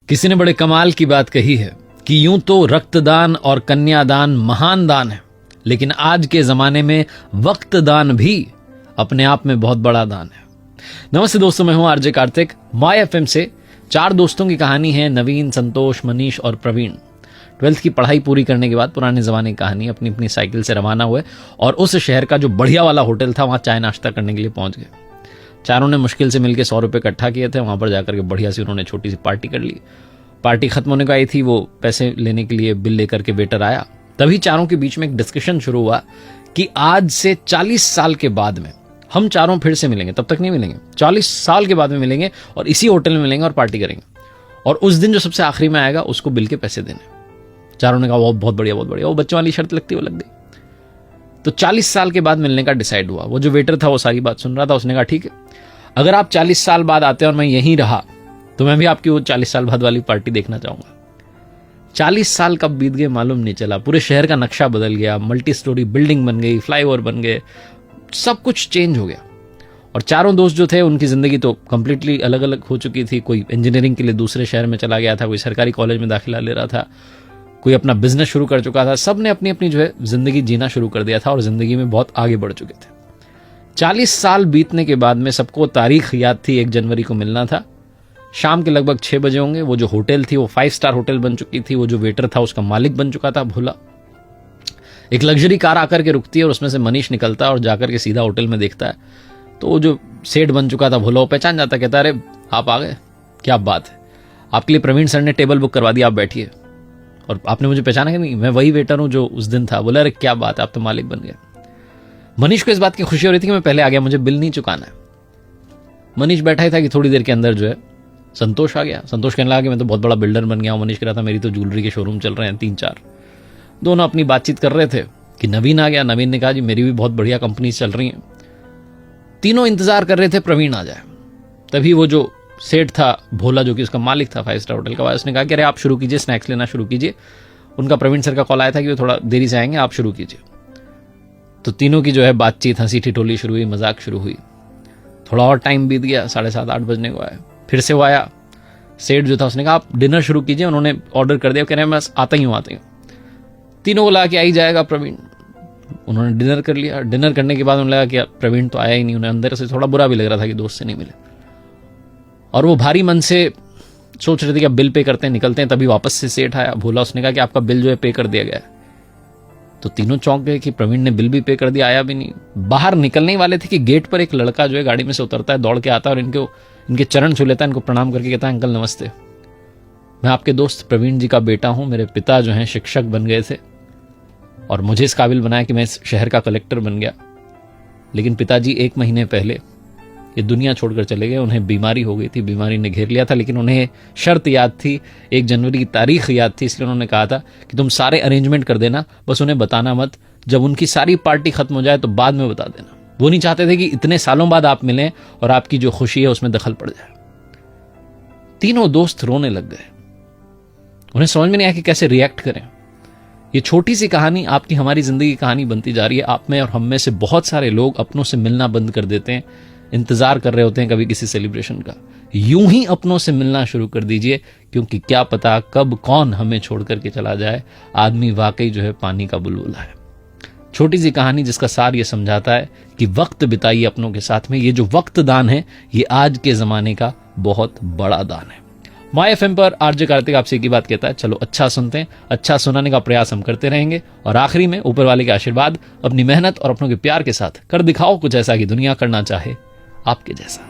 किसी ने बड़े कमाल की बात कही है कि यूं तो रक्तदान और कन्यादान महान दान है, लेकिन आज के जमाने में वक्त दान भी अपने आप में बहुत बड़ा दान है। नमस्ते दोस्तों, मैं हूं आरजे कार्तिक। माय एफएम से 4 दोस्तों की कहानी है, नवीन, संतोष, मनीष और प्रवीण। 12th की पढ़ाई पूरी करने के बाद पुराने जमाने की कहानी अपनी अपनी साइकिल से रवाना हुए और उस शहर का जो बढ़िया वाला होटल था वहां चाय नाश्ता करने के लिए पहुंच गए। चारों ने मुश्किल से मिलकर 100 रुपए इकट्ठा किए थे। वहां पर जाकर के बढ़िया सी उन्होंने छोटी सी पार्टी कर ली। पार्टी खत्म होने को आई थी, वो पैसे लेने के लिए बिल लेकर के वेटर आया। तभी चारों के बीच में एक डिस्कशन शुरू हुआ कि आज से 40 साल के बाद में हम चारों फिर से मिलेंगे। तब तक नहीं मिलेंगे, 40 साल के बाद में मिलेंगे और इसी होटल में मिलेंगे और पार्टी करेंगे, और उस दिन जो सबसे आखिरी में आएगा उसको बिल के पैसे देने। चारों ने कहा बहुत बढ़िया, बहुत बढ़िया। वो बच्चों वाली शर्त लगती वो लग गई। तो 40 साल के बाद मिलने का डिसाइड हुआ। वो जो वेटर था वो सारी बात सुन रहा था। उसने कहा ठीक है, अगर आप 40 साल बाद आते हैं और मैं यहीं रहा तो मैं भी आपकी वो 40 साल बाद वाली पार्टी देखना चाहूंगा। 40 साल कब बीत गए मालूम नहीं चला। पूरे शहर का नक्शा बदल गया, मल्टी स्टोरी बिल्डिंग बन गई, फ्लाईओवर बन गए, सब कुछ चेंज हो गया। और चारों दोस्त जो थे उनकी जिंदगी तो कंप्लीटली अलग अलग हो चुकी थी। कोई इंजीनियरिंग के लिए दूसरे शहर में चला गया था, कोई सरकारी कॉलेज में दाखिला ले रहा था, कोई अपना बिजनेस शुरू कर चुका था। सब ने अपनी अपनी जो है जिंदगी जीना शुरू कर दिया था और जिंदगी में बहुत आगे बढ़ चुके थे। 40 साल बीतने के बाद में सबको तारीख याद थी, 1 जनवरी को मिलना था। शाम के लगभग 6 बजे होंगे। वो जो होटल थी वो 5 स्टार होटल बन चुकी थी। वो जो वेटर था उसका मालिक बन चुका था भोला। एक लग्जरी कार आकर के रुकती है और उसमें से मनीष निकलता है और जाकर के सीधा होटल में देखता है तो वो जो सेठ बन चुका था भोला वो पहचान जाता, कहता अरे आप आ गए, क्या बात है, आपके लिए प्रवीण सर ने टेबल बुक करवा दिया, आप बैठिए। और आपने मुझे पहचाना कि नहीं, मैं वही वेटर हूं जो उस दिन था। बोला अरे क्या बात है, आप तो मालिक बन गए। मनीष को इस बात की खुशी हो रही थी कि मैं पहले आ गया, मुझे बिल नहीं चुकाना है। मनीष बैठा ही था कि थोड़ी देर के अंदर जो है संतोष आ गया। संतोष कहने लगा कि मैं तो बहुत बड़ा बिल्डर बन गया हूं। मनीष कह रहा था मेरी तो ज्वेलरी के शोरूम चल रहे हैं 3-4। दोनों अपनी बातचीत कर रहे थे कि नवीन आ गया। नवीन ने कहा जी मेरी भी बहुत बढ़िया कंपनी चल रही हैं। तीनों इंतजार कर रहे थे प्रवीण आ जाए। तभी वो जो सेठ था भोला, जो कि उसका मालिक था 5 स्टार होटल का, उसने कहा कि अरे आप शुरू कीजिए, स्नैक्स लेना शुरू कीजिए। उनका प्रवीण सर का कॉल आया था कि वो थोड़ा देरी से आएंगे, आप शुरू कीजिए। तो तीनों की जो है बातचीत, हंसी ठिठोली शुरू हुई, मजाक शुरू हुई। थोड़ा और टाइम बीत गया, 7:30-8 बजने को आया। फिर से वो आया। सेठ जो था उसने कहा आप डिनर शुरू कीजिए। उन्होंने ऑर्डर कर दिया, कह रहे हैं बस आता ही हूँ। तीनों को लगा कि आ ही जाएगा प्रवीण। उन्होंने डिनर कर लिया। डिनर करने के बाद उन्हें लगा कि प्रवीण तो आया ही नहीं। उन्हें अंदर से थोड़ा बुरा भी लग रहा था कि दोस्त से नहीं मिले, और वो भारी मन से सोच रहे थे कि अब बिल पे करते हैं, निकलते हैं। तभी वापस से सेठ आया भोला। उसने कहा कि आपका बिल जो है पे कर दिया गया है। तो तीनों चौंक गए कि प्रवीण ने बिल भी पे कर दिया, आया भी नहीं। बाहर निकलने ही वाले थे कि गेट पर एक लड़का जो है गाड़ी में से उतरता है, दौड़ के आता है और इनके चरण छू लेता है, इनको प्रणाम करके कहता है अंकल नमस्ते, मैं आपके दोस्त प्रवीण जी का बेटा हूं। मेरे पिता जो हैं शिक्षक बन गए थे और मुझे इस काबिल बनाया कि मैं इस शहर का कलेक्टर बन गया। लेकिन पिताजी 1 महीने पहले ये दुनिया छोड़कर चले गए। उन्हें बीमारी हो गई थी, बीमारी ने घेर लिया था। लेकिन उन्हें शर्त याद थी, 1 जनवरी की तारीख याद थी, इसलिए उन्होंने कहा था कि तुम सारे अरेंजमेंट कर देना, बस उन्हें बताना मत। जब उनकी सारी पार्टी खत्म हो जाए तो बाद में बता देना। वो नहीं चाहते थे कि इतने सालों बाद आप मिलें और आपकी जो खुशी है उसमें दखल पड़ जाए। तीनों दोस्त रोने लग गए। उन्हें समझ में नहीं आया कि कैसे रिएक्ट करें। ये छोटी सी कहानी आपकी हमारी जिंदगी की कहानी बनती जा रही है। आप में और हम में से बहुत सारे लोग अपनों से मिलना बंद कर देते हैं, इंतजार कर रहे होते हैं कभी किसी सेलिब्रेशन का। यूं ही अपनों से मिलना शुरू कर दीजिए, क्योंकि क्या पता कब कौन हमें छोड़ करके चला जाए। आदमी वाकई जो है पानी का बुलबुला है। छोटी सी कहानी जिसका सार ये समझाता है कि वक्त बिताइए अपनों के साथ में। ये जो वक्त दान है ये आज के जमाने का बहुत बड़ा दान है। माय एफएम पर आरजे कार्तिक आपसे एक ही बात कहता है, चलो अच्छा सुनते हैं, अच्छा सुनाने का प्रयास हम करते रहेंगे। और आखिरी में ऊपर वाले के आशीर्वाद, अपनी मेहनत और अपनों के प्यार के साथ कर दिखाओ कुछ ऐसा कि दुनिया करना चाहे आपके जैसा।